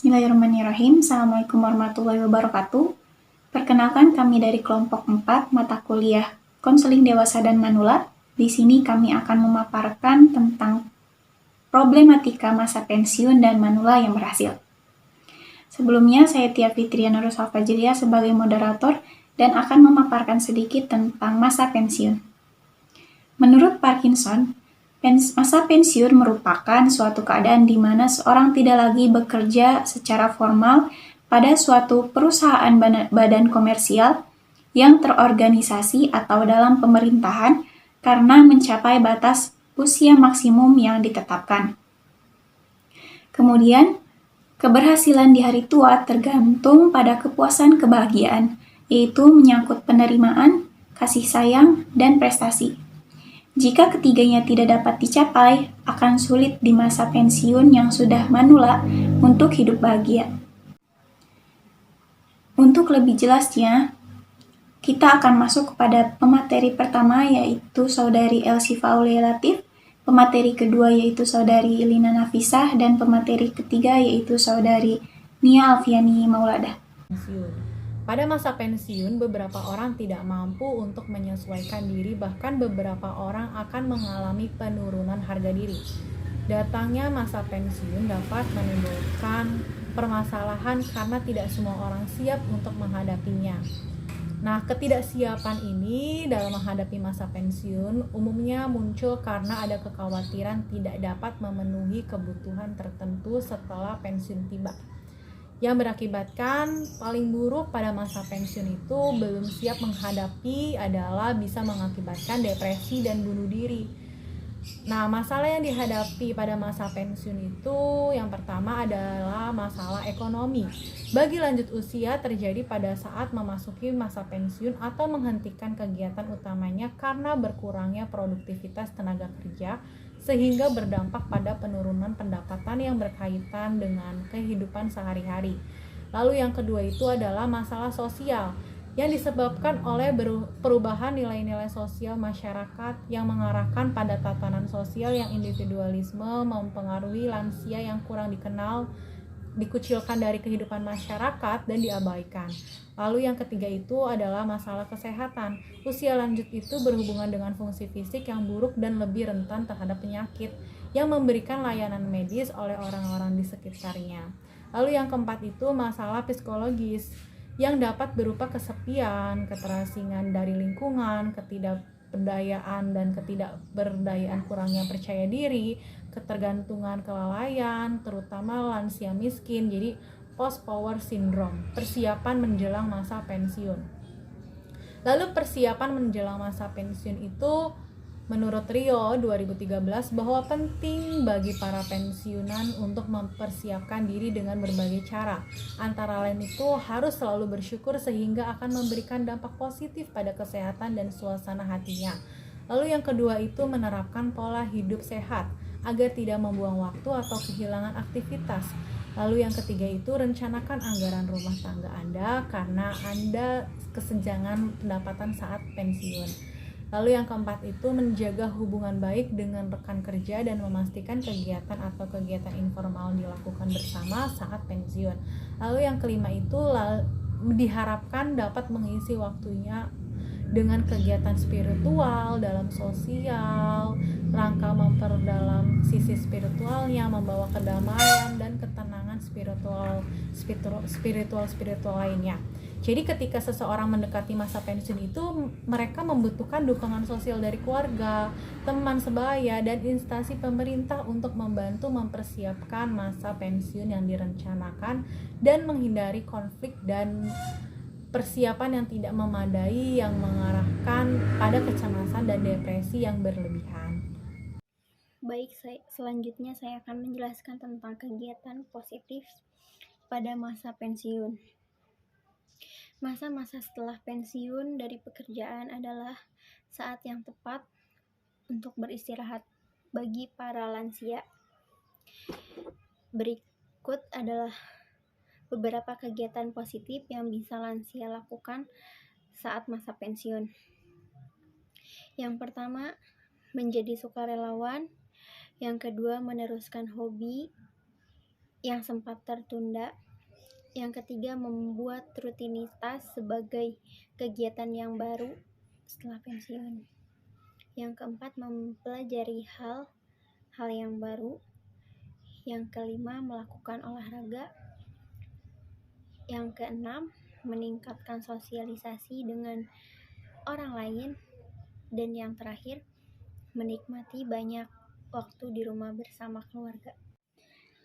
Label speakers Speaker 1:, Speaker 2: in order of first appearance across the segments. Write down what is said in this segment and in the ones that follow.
Speaker 1: Bismillahirrahmanirrahim. Assalamualaikum warahmatullahi wabarakatuh. Perkenalkan, kami dari kelompok 4 mata kuliah Konseling Dewasa dan Manula. Di sini kami akan memaparkan tentang problematika masa pensiun dan manula yang berhasil. Sebelumnya, saya Tia Fitriana Rosa Fajriya sebagai moderator dan akan memaparkan sedikit tentang masa pensiun. Menurut Parkinson, masa pensiun merupakan suatu keadaan di mana seorang tidak lagi bekerja secara formal pada suatu perusahaan badan komersial yang terorganisasi atau dalam pemerintahan karena mencapai batas usia maksimum yang ditetapkan. Kemudian, keberhasilan di hari tua tergantung pada kepuasan kebahagiaan, yaitu menyangkut penerimaan, kasih sayang, dan prestasi. Jika ketiganya tidak dapat dicapai, akan sulit di masa pensiun yang sudah manula untuk hidup bahagia. Untuk lebih jelasnya, kita akan masuk kepada pemateri pertama, yaitu Saudari Elsifa Aulia Latif, pemateri kedua yaitu Saudari Lina Nafisah, dan pemateri ketiga yaitu Saudari Nia Alfiani Maulada.
Speaker 2: Pada masa pensiun, beberapa orang tidak mampu untuk menyesuaikan diri, bahkan beberapa orang akan mengalami penurunan harga diri. Datangnya masa pensiun dapat menimbulkan permasalahan karena tidak semua orang siap untuk menghadapinya. Nah, ketidaksiapan ini dalam menghadapi masa pensiun umumnya muncul karena ada kekhawatiran tidak dapat memenuhi kebutuhan tertentu setelah pensiun tiba, yang berakibatkan paling buruk pada masa pensiun itu belum siap menghadapi adalah bisa mengakibatkan depresi dan bunuh diri. Nah, masalah yang dihadapi pada masa pensiun itu yang pertama adalah masalah ekonomi. Bagi lanjut usia terjadi pada saat memasuki masa pensiun atau menghentikan kegiatan utamanya karena berkurangnya produktivitas tenaga kerja, sehingga berdampak pada penurunan pendapatan yang berkaitan dengan kehidupan sehari-hari. Lalu yang kedua itu adalah masalah sosial yang disebabkan oleh perubahan nilai-nilai sosial masyarakat yang mengarahkan pada tatanan sosial yang individualisme mempengaruhi lansia yang kurang dikenal, dikucilkan dari kehidupan masyarakat dan diabaikan. Lalu yang ketiga itu adalah masalah kesehatan. Usia lanjut itu berhubungan dengan fungsi fisik yang buruk dan lebih rentan terhadap penyakit yang memberikan layanan medis oleh orang-orang di sekitarnya. Lalu yang keempat itu masalah psikologis yang dapat berupa kesepian, keterasingan dari lingkungan, ketidakberdayaan dan ketidakberdayaan, kurangnya percaya diri, ketergantungan, kelalaian, terutama lansia miskin. Jadi post-power syndrome, persiapan menjelang masa pensiun. Lalu persiapan menjelang masa pensiun itu menurut Rio 2013 bahwa penting bagi para pensiunan untuk mempersiapkan diri dengan berbagai cara. Antara lain itu harus selalu bersyukur sehingga akan memberikan dampak positif pada kesehatan dan suasana hatinya. Lalu yang kedua itu menerapkan pola hidup sehat agar tidak membuang waktu atau kehilangan aktivitas. Lalu yang ketiga itu rencanakan anggaran rumah tangga Anda karena Anda kesenjangan pendapatan saat pensiun. Lalu yang keempat itu menjaga hubungan baik dengan rekan kerja dan memastikan kegiatan atau kegiatan informal dilakukan bersama saat pensiun. Lalu yang kelima itu diharapkan dapat mengisi waktunya dengan kegiatan spiritual dalam sosial, rangka memperdalam sisi spiritualnya, membawa kedamaian dan ketenangan spiritual lainnya. Jadi ketika seseorang mendekati masa pensiun itu, mereka membutuhkan dukungan sosial dari keluarga, teman sebaya, dan instansi pemerintah untuk membantu mempersiapkan masa pensiun yang direncanakan dan menghindari konflik dan persiapan yang tidak memadai yang mengarahkan pada kecemasan dan depresi yang berlebihan.
Speaker 3: Baik, selanjutnya saya akan menjelaskan tentang kegiatan positif pada masa pensiun. Masa-masa setelah pensiun dari pekerjaan adalah saat yang tepat untuk beristirahat bagi para lansia. Berikut adalah beberapa kegiatan positif yang bisa lansia lakukan saat masa pensiun. Yang pertama, menjadi sukarelawan. Yang kedua, meneruskan hobi. yang sempat tertunda. Yang ketiga, membuat rutinitas sebagai kegiatan yang baru setelah pensiun. Yang keempat, mempelajari hal yang baru. Yang kelima, melakukan olahraga. Yang keenam, meningkatkan sosialisasi dengan orang lain. Dan yang terakhir, menikmati banyak waktu di rumah bersama keluarga.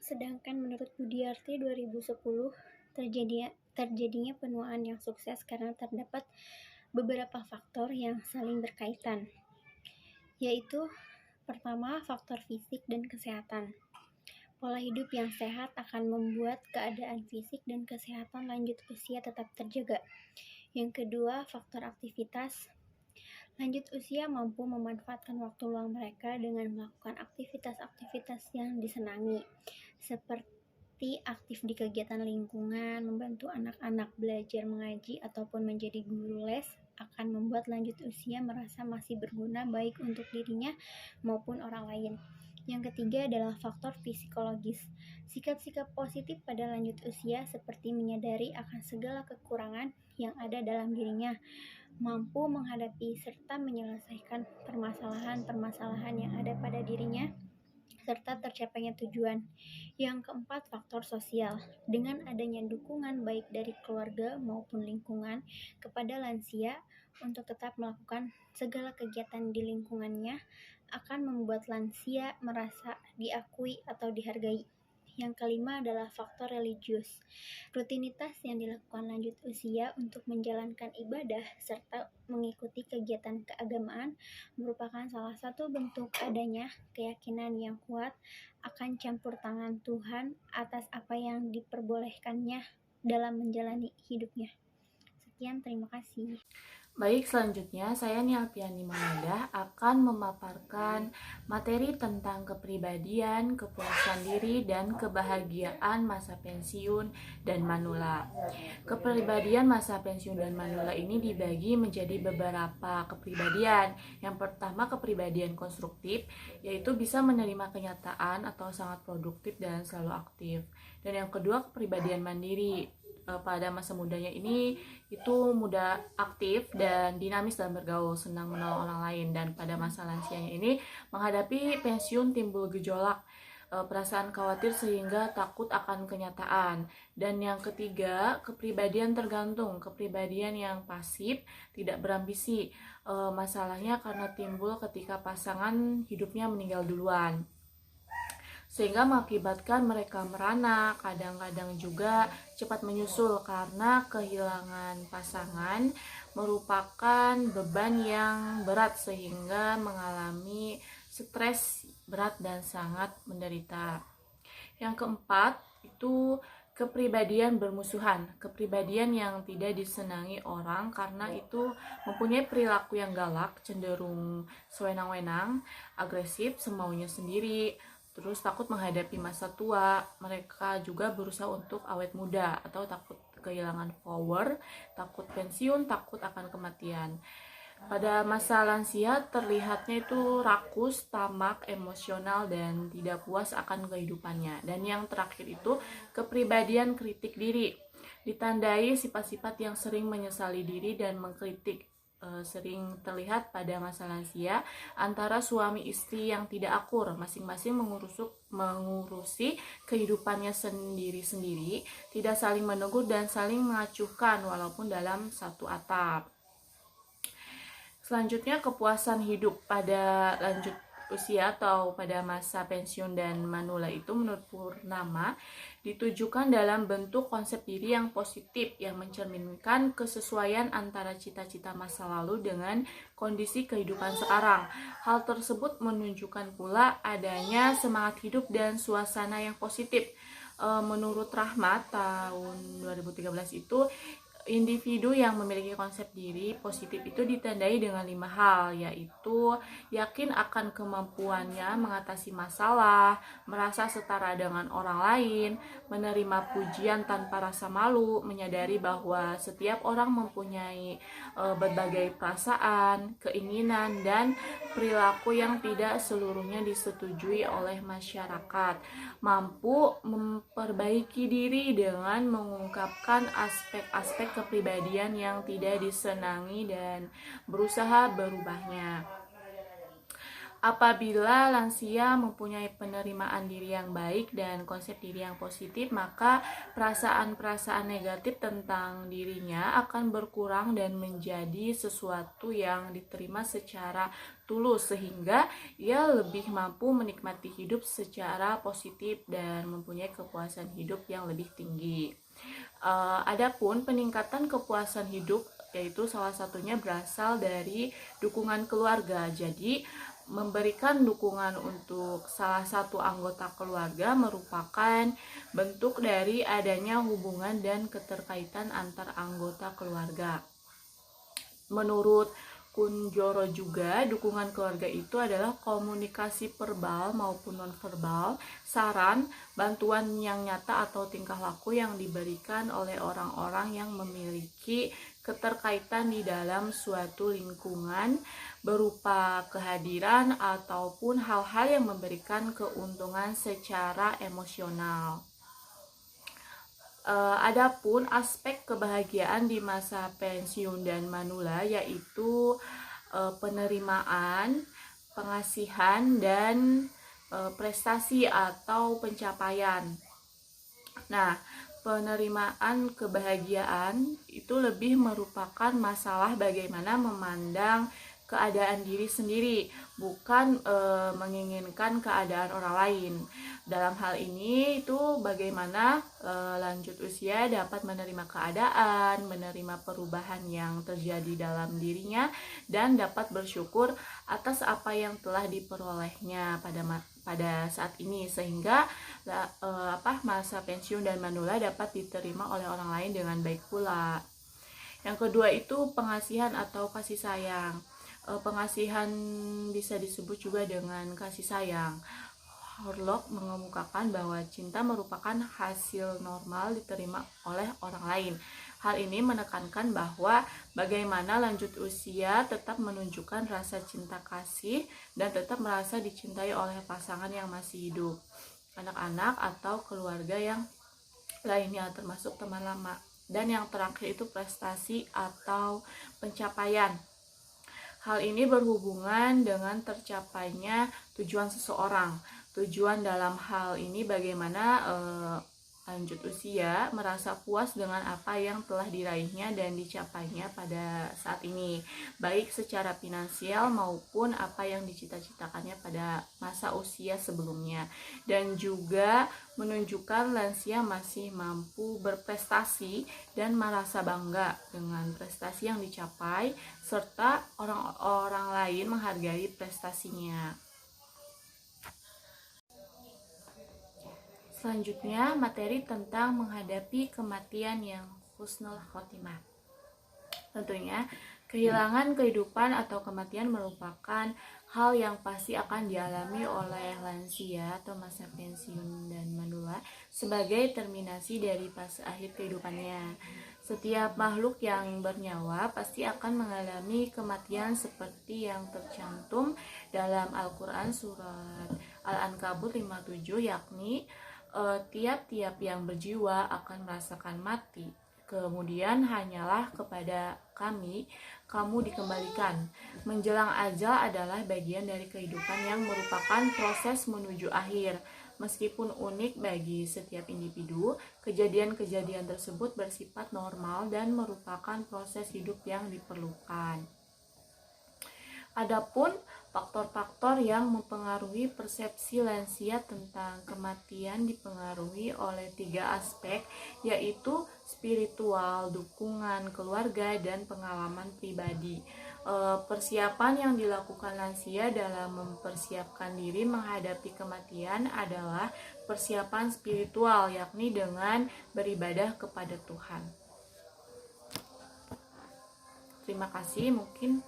Speaker 3: Sedangkan menurut Budiarti 2010, terjadinya penuaan yang sukses karena terdapat beberapa faktor yang saling berkaitan, yaitu pertama, faktor fisik dan kesehatan. Pola hidup yang sehat akan membuat keadaan fisik dan kesehatan lanjut usia tetap terjaga. Yang kedua, faktor aktivitas. Lanjut usia mampu memanfaatkan waktu luang mereka dengan melakukan aktivitas-aktivitas yang disenangi, seperti aktif di kegiatan lingkungan, membantu anak-anak belajar mengaji, ataupun menjadi guru les, akan membuat lanjut usia merasa masih berguna baik untuk dirinya maupun orang lain. Yang ketiga adalah faktor psikologis. Sikap-sikap positif pada lanjut usia seperti menyadari akan segala kekurangan yang ada dalam dirinya, mampu menghadapi serta menyelesaikan permasalahan-permasalahan yang ada pada dirinya, serta tercapainya tujuan. Yang keempat, faktor sosial. Dengan adanya dukungan baik dari keluarga maupun lingkungan kepada lansia untuk tetap melakukan segala kegiatan di lingkungannya, akan membuat lansia merasa diakui atau dihargai. Yang kelima adalah faktor religius. Rutinitas yang dilakukan lanjut usia untuk menjalankan ibadah serta mengikuti kegiatan keagamaan merupakan salah satu bentuk adanya keyakinan yang kuat akan campur tangan Tuhan atas apa yang diperbolehkannya dalam menjalani hidupnya. Sekian, terima kasih.
Speaker 4: Baik, selanjutnya saya Nialpiani Mamedah akan memaparkan materi tentang kepribadian, kepuasan diri, dan kebahagiaan masa pensiun dan manula. Kepribadian masa pensiun dan manula ini dibagi menjadi beberapa kepribadian. Yang pertama, kepribadian konstruktif, yaitu bisa menerima kenyataan atau sangat produktif dan selalu aktif. Dan yang kedua, kepribadian mandiri. Pada masa mudanya ini itu muda, aktif dan dinamis dalam bergaul, senang menolong orang lain. Dan pada masa lansianya ini menghadapi pensiun timbul gejolak, perasaan khawatir sehingga takut akan kenyataan. Dan yang ketiga, kepribadian tergantung, kepribadian yang pasif, tidak berambisi. Masalahnya karena timbul ketika pasangan hidupnya meninggal duluan, sehingga mengakibatkan mereka merana, kadang-kadang juga cepat menyusul karena kehilangan pasangan merupakan beban yang berat sehingga mengalami stres berat dan sangat menderita. Yang keempat itu kepribadian bermusuhan, kepribadian yang tidak disenangi orang karena itu mempunyai perilaku yang galak, cenderung sewenang-wenang, agresif, semaunya sendiri, terus takut menghadapi masa tua. Mereka juga berusaha untuk awet muda atau takut kehilangan power, takut pensiun, takut akan kematian. Pada masa lansia terlihatnya itu rakus, tamak, emosional, dan tidak puas akan kehidupannya. Dan yang terakhir itu kepribadian kritik diri, ditandai sifat-sifat yang sering menyesali diri dan mengkritik. Sering terlihat pada masa lansia antara suami istri yang tidak akur, masing-masing mengurusi kehidupannya sendiri-sendiri, tidak saling menegur dan saling mengacuhkan walaupun dalam satu atap. Selanjutnya, kepuasan hidup pada lanjut usia atau pada masa pensiun dan manula itu menurut Purnama ditujukan dalam bentuk konsep diri yang positif yang mencerminkan kesesuaian antara cita-cita masa lalu dengan kondisi kehidupan sekarang. Hal tersebut menunjukkan pula adanya semangat hidup dan suasana yang positif. Menurut Rahmat tahun 2013 itu Individu yang memiliki konsep diri positif itu ditandai dengan 5 hal, yaitu yakin akan kemampuannya mengatasi masalah, merasa setara dengan orang lain, menerima pujian tanpa rasa malu, menyadari bahwa setiap orang mempunyai berbagai perasaan, keinginan, dan perilaku yang tidak seluruhnya disetujui oleh masyarakat, mampu memperbaiki diri dengan mengungkapkan aspek-aspek kepribadian yang tidak disenangi dan berusaha berubahnya. Apabila lansia mempunyai penerimaan diri yang baik dan konsep diri yang positif, maka perasaan-perasaan negatif tentang dirinya akan berkurang dan menjadi sesuatu yang diterima secara tulus, sehingga ia lebih mampu menikmati hidup secara positif dan mempunyai kepuasan hidup yang lebih tinggi. Adapun peningkatan kepuasan hidup yaitu salah satunya berasal dari dukungan keluarga. Jadi memberikan dukungan untuk salah satu anggota keluarga merupakan bentuk dari adanya hubungan dan keterkaitan antar anggota keluarga. Menurut Kunjoro juga, dukungan keluarga itu adalah komunikasi verbal maupun nonverbal, saran, bantuan yang nyata atau tingkah laku yang diberikan oleh orang-orang yang memiliki keterkaitan di dalam suatu lingkungan berupa kehadiran ataupun hal-hal yang memberikan keuntungan secara emosional. Adapun aspek kebahagiaan di masa pensiun dan manula yaitu penerimaan, pengasihan, dan prestasi atau pencapaian. Nah, penerimaan kebahagiaan itu lebih merupakan masalah bagaimana memandang keadaan diri sendiri, bukan menginginkan keadaan orang lain. Dalam hal ini itu bagaimana lanjut usia dapat menerima keadaan, menerima perubahan yang terjadi dalam dirinya, dan dapat bersyukur atas apa yang telah diperolehnya pada saat ini, sehingga masa pensiun dan manula dapat diterima oleh orang lain dengan baik pula. Yang kedua itu pengasihan atau kasih sayang. Pengasihan bisa disebut juga dengan kasih sayang. Horlock mengemukakan bahwa cinta merupakan hasil normal diterima oleh orang lain. Hal ini menekankan bahwa bagaimana lanjut usia tetap menunjukkan rasa cinta kasih dan tetap merasa dicintai oleh pasangan yang masih hidup, anak-anak atau keluarga yang lainnya termasuk teman lama. Dan yang terakhir itu prestasi atau pencapaian. Hal ini berhubungan dengan tercapainya tujuan seseorang. Tujuan dalam hal ini bagaimana lanjut usia merasa puas dengan apa yang telah diraihnya dan dicapainya pada saat ini, baik secara finansial maupun apa yang dicita-citakannya pada masa usia sebelumnya, dan juga menunjukkan lansia masih mampu berprestasi dan merasa bangga dengan prestasi yang dicapai serta orang-orang lain menghargai prestasinya. Selanjutnya, materi tentang menghadapi kematian yang husnul khotimah. Tentunya, kehilangan kehidupan atau kematian merupakan hal yang pasti akan dialami oleh lansia atau masa pensiun dan manula sebagai terminasi dari fase akhir kehidupannya. Setiap makhluk yang bernyawa pasti akan mengalami kematian seperti yang tercantum dalam Al-Quran surat Al-Ankabut 57, yakni tiap-tiap yang berjiwa akan merasakan mati. Kemudian hanyalah kepada kami kamu dikembalikan. Menjelang ajal adalah bagian dari kehidupan yang merupakan proses menuju akhir. Meskipun unik bagi setiap individu, kejadian-kejadian tersebut bersifat normal dan merupakan proses hidup yang diperlukan. Adapun faktor-faktor yang mempengaruhi persepsi lansia tentang kematian dipengaruhi oleh 3 aspek, yaitu spiritual, dukungan keluarga, dan pengalaman pribadi. Persiapan yang dilakukan lansia dalam mempersiapkan diri menghadapi kematian adalah persiapan spiritual, yakni dengan beribadah kepada Tuhan. Terima kasih, mungkin